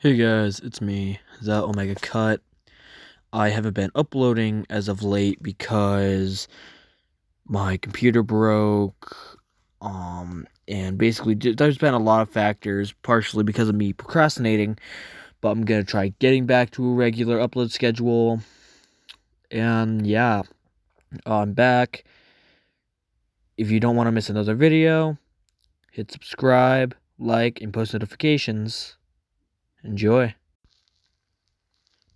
Hey guys, it's me, the Omega Cut. I haven't been uploading as of late because my computer broke. And basically there's been a lot of factors, partially because of me procrastinating, but I'm gonna try getting back to a regular upload schedule. And yeah, I'm back. If you don't want to miss another video, hit subscribe, like, and post notifications. Enjoy.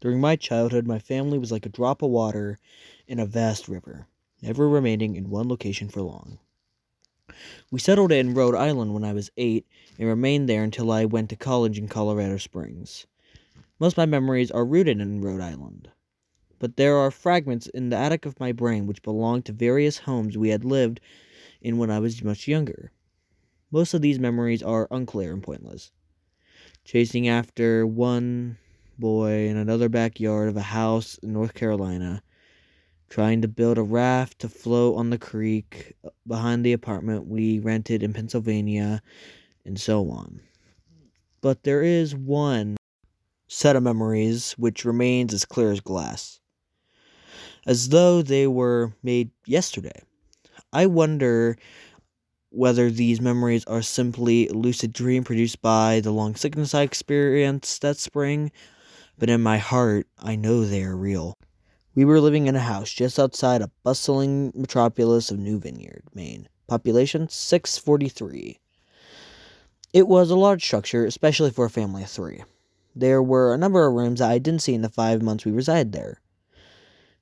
During my childhood, my family was like a drop of water in a vast river, never remaining in one location for long. We settled in Rhode Island when I was 8 and remained there until I went to college in Colorado Springs. Most of my memories are rooted in Rhode Island, but there are fragments in the attic of my brain which belong to various homes we had lived in when I was much younger. Most of these memories are unclear and pointless. Chasing after one boy in another backyard of a house in North Carolina, trying to build a raft to float on the creek behind the apartment we rented in Pennsylvania, and so on. But there is one set of memories which remains as clear as glass, as though they were made yesterday. I wonder whether these memories are simply a lucid dream produced by the long sickness I experienced that spring, but in my heart, I know they are real. We were living in a house just outside a bustling metropolis of New Vineyard, Maine. Population 643. It was a large structure, especially for a family of 3. There were a number of rooms that I didn't see in the 5 months we resided there.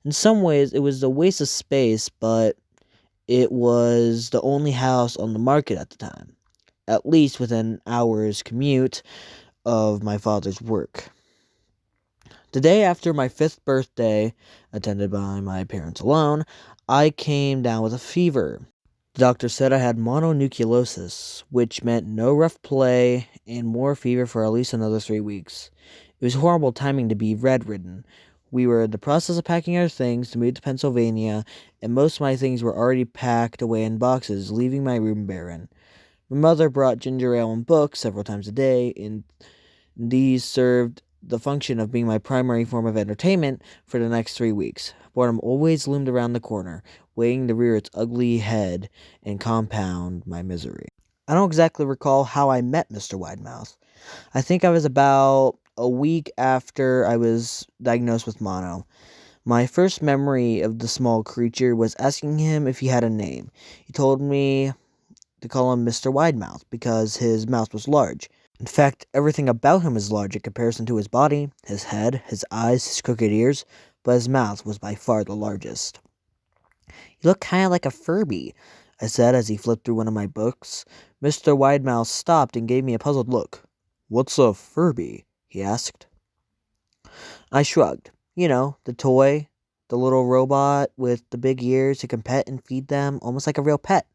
In some ways, it was a waste of space, but it was the only house on the market at the time, at least within an hour's commute of my father's work. The day after my 5th birthday, attended by my parents alone, I came down with a fever. The doctor said I had mononucleosis, which meant no rough play and more fever for at least another 3 weeks. It was horrible timing to be bedridden. We were in the process of packing our things to move to Pennsylvania, and most of my things were already packed away in boxes, leaving my room barren. My mother brought ginger ale and books several times a day, and these served the function of being my primary form of entertainment for the next 3 weeks. Boredom always loomed around the corner, waiting to rear its ugly head and compound my misery. I don't exactly recall how I met MrWidemouth. I think I was about a week after I was diagnosed with mono. My first memory of the small creature was asking him if he had a name. He told me to call him Mr.Widemouth because his mouth was large. In fact, everything about him was large in comparison to his body, his head, his eyes, his crooked ears, but his mouth was by far the largest. "You look kind of like a Furby," I said as he flipped through one of my books. MrWidemouth stopped and gave me a puzzled look. "What's a Furby?" he asked. I shrugged. You know, the toy, the little robot with the big ears who can pet and feed them, almost like a real pet.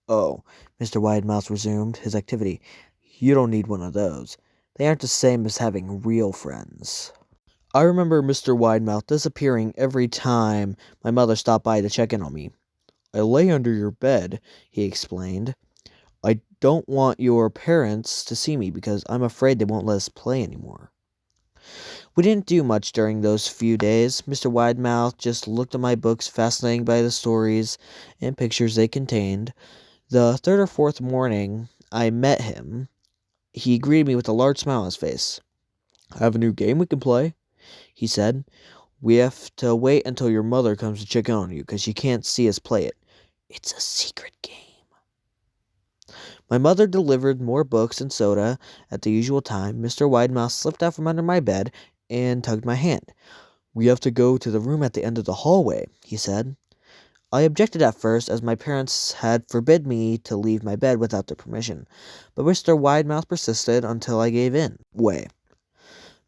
"Oh," MrWidemouth resumed his activity. "You don't need one of those. They aren't the same as having real friends." I remember MrWidemouth disappearing every time my mother stopped by to check in on me. "I lay under your bed," he explained. "I don't want your parents to see me because I'm afraid they won't let us play anymore." We didn't do much during those few days. MrWidemouth just looked at my books, fascinated by the stories and pictures they contained. The 3rd or 4th morning I met him, he greeted me with a large smile on his face. "I have a new game we can play," he said. "We have to wait until your mother comes to check in on you, because she can't see us play it. It's a secret game." My mother delivered more books and soda at the usual time. MrWidemouth slipped out from under my bed and tugged my hand. "We have to go to the room at the end of the hallway," he said. I objected at first, as my parents had forbid me to leave my bed without their permission, but MrWidemouth persisted until I gave in. Way.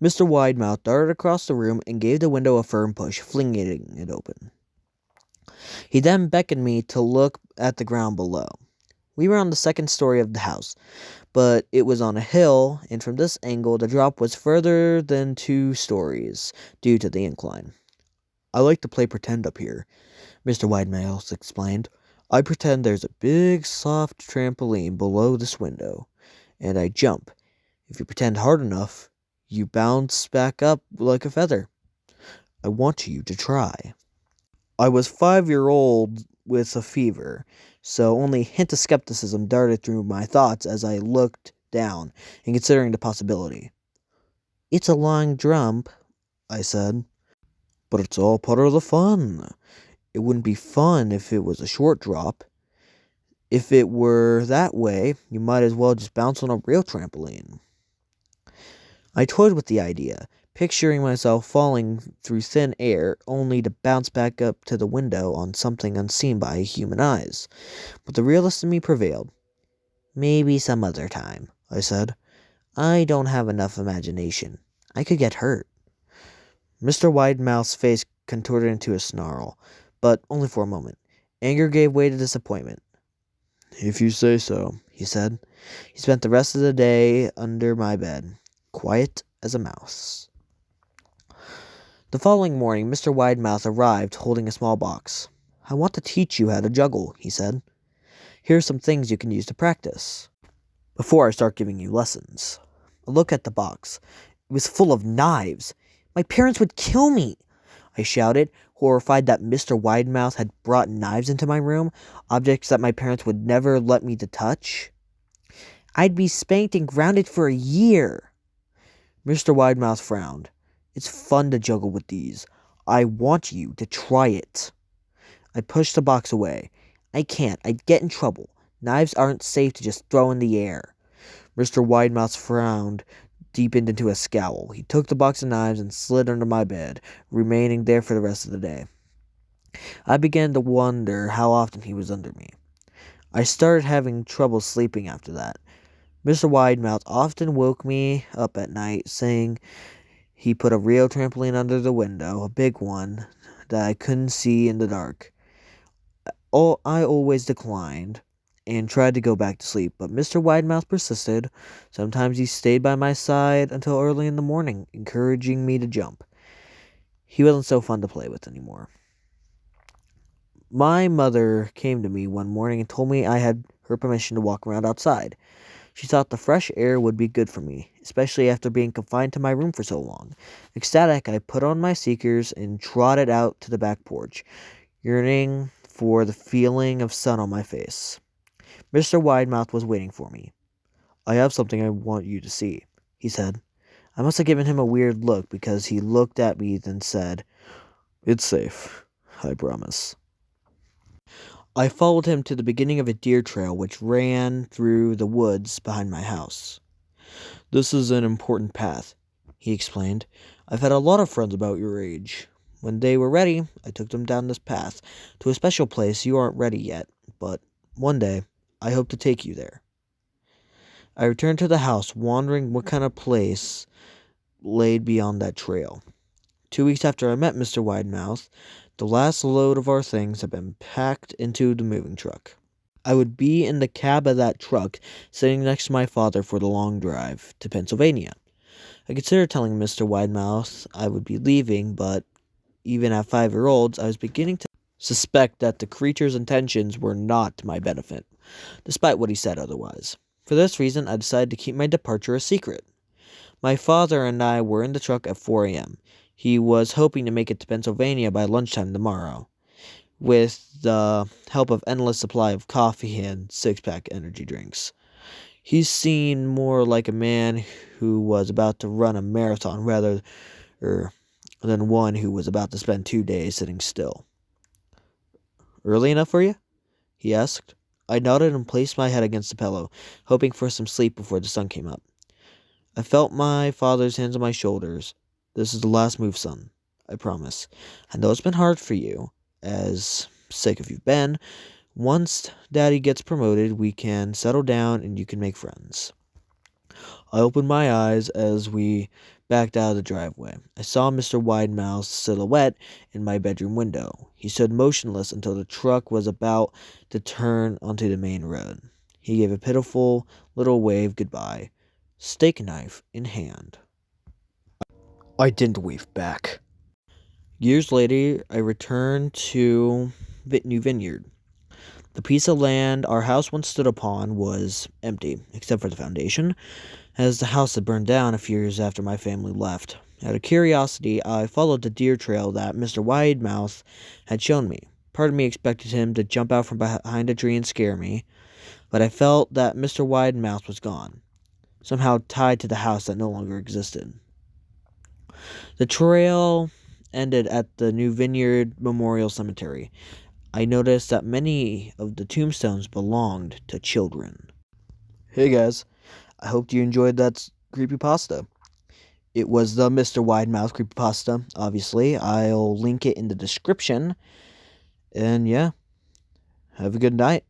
MrWidemouth darted across the room and gave the window a firm push, flinging it open. He then beckoned me to look at the ground below. We were on the 2nd story of the house, but it was on a hill, and from this angle the drop was further than 2 stories, due to the incline. "I like to play pretend up here," MrWidemouth explained. "I pretend there's a big, soft trampoline below this window, and I jump. If you pretend hard enough, You bounce back up like a feather. I want you to try. I was 5-year-old with a fever, so only a hint of skepticism darted through my thoughts as I looked down and considering the possibility. It's a long jump, I said. But it's all part of the fun. It wouldn't be fun if it was a short drop. If it were that way, you might as well just bounce on a real trampoline. I toyed with the idea, picturing myself falling through thin air only to bounce back up to the window on something unseen by human eyes. But the realist in me prevailed. Maybe some other time, I said. I don't have enough imagination. I could get hurt. Mr. Widemouth's face contorted into a snarl, but only for a moment. Anger gave way to disappointment. If you say so, he said. He spent the rest of the day under my bed, quiet as a mouse. The following morning, Mr. Widemouth arrived holding a small box. I want to teach you how to juggle, he said. Here are some things you can use to practice. Before I start giving you lessons. I looked at the box. It was full of knives. My parents would kill me, I shouted, horrified that Mr. Widemouth had brought knives into my room, objects that my parents would never let me to touch. I'd be spanked and grounded for a year. Mr. Widemouth frowned. It's fun to juggle with these. I want you to try it. I pushed the box away. I can't. I'd get in trouble. Knives aren't safe to just throw in the air. Mr. Widemouth's frown deepened into a scowl. He took the box of knives and slid under my bed, remaining there for the rest of the day. I began to wonder how often he was under me. I started having trouble sleeping after that. Mr. Widemouth often woke me up at night, saying he put a real trampoline under the window, a big one that I couldn't see in the dark. I always declined and tried to go back to sleep, but Mr. Widemouth persisted. Sometimes he stayed by my side until early in the morning, encouraging me to jump. He wasn't so fun to play with anymore. My mother came to me one morning and told me I had her permission to walk around outside. She thought the fresh air would be good for me, especially after being confined to my room for so long. Ecstatic, I put on my sneakers and trotted out to the back porch, yearning for the feeling of sun on my face. Mr. Widemouth was waiting for me. I have something I want you to see, he said. I must have given him a weird look because he looked at me then said, It's safe, I promise. I followed him to the beginning of a deer trail which ran through the woods behind my house. This is an important path, he explained. I've had a lot of friends about your age. When they were ready, I took them down this path to a special place you aren't ready yet, but one day I hope to take you there. I returned to the house, wondering what kind of place laid beyond that trail. 2 weeks after I met Mr. Widemouth, the last load of our things had been packed into the moving truck. I would be in the cab of that truck, sitting next to my father for the long drive to Pennsylvania. I considered telling Mr. Widemouth I would be leaving, but even at 5-year-olds, I was beginning to suspect that the creature's intentions were not to my benefit, despite what he said otherwise. For this reason, I decided to keep my departure a secret. My father and I were in the truck at 4 a.m. He was hoping to make it to Pennsylvania by lunchtime tomorrow, with the help of endless supply of coffee and six-pack energy drinks. He seemed more like a man who was about to run a marathon rather than one who was about to spend 2 days sitting still. Early enough for you? He asked. I nodded and placed my head against the pillow, hoping for some sleep before the sun came up. I felt my father's hands on my shoulders. This is the last move, son. I promise. I know it's been hard for you, as sick as you've been. Once Daddy gets promoted, we can settle down and you can make friends. I opened my eyes as we backed out of the driveway. I saw Mr. Widemouth's silhouette in my bedroom window. He stood motionless until the truck was about to turn onto the main road. He gave a pitiful little wave goodbye, steak knife in hand. I didn't wave back. Years later, I returned to New Vineyard. The piece of land our house once stood upon was empty, except for the foundation, as the house had burned down a few years after my family left. Out of curiosity, I followed the deer trail that Mr. Widemouth had shown me. Part of me expected him to jump out from behind a tree and scare me, but I felt that Mr. Widemouth was gone, somehow tied to the house that no longer existed. The trail ended at the new Vineyard Memorial Cemetery. I noticed that many of the tombstones belonged to children. Hey guys, I hope you enjoyed that creepypasta. It was the Mr. Widemouth creepypasta, obviously. I'll link it in the description. And yeah, have a good night.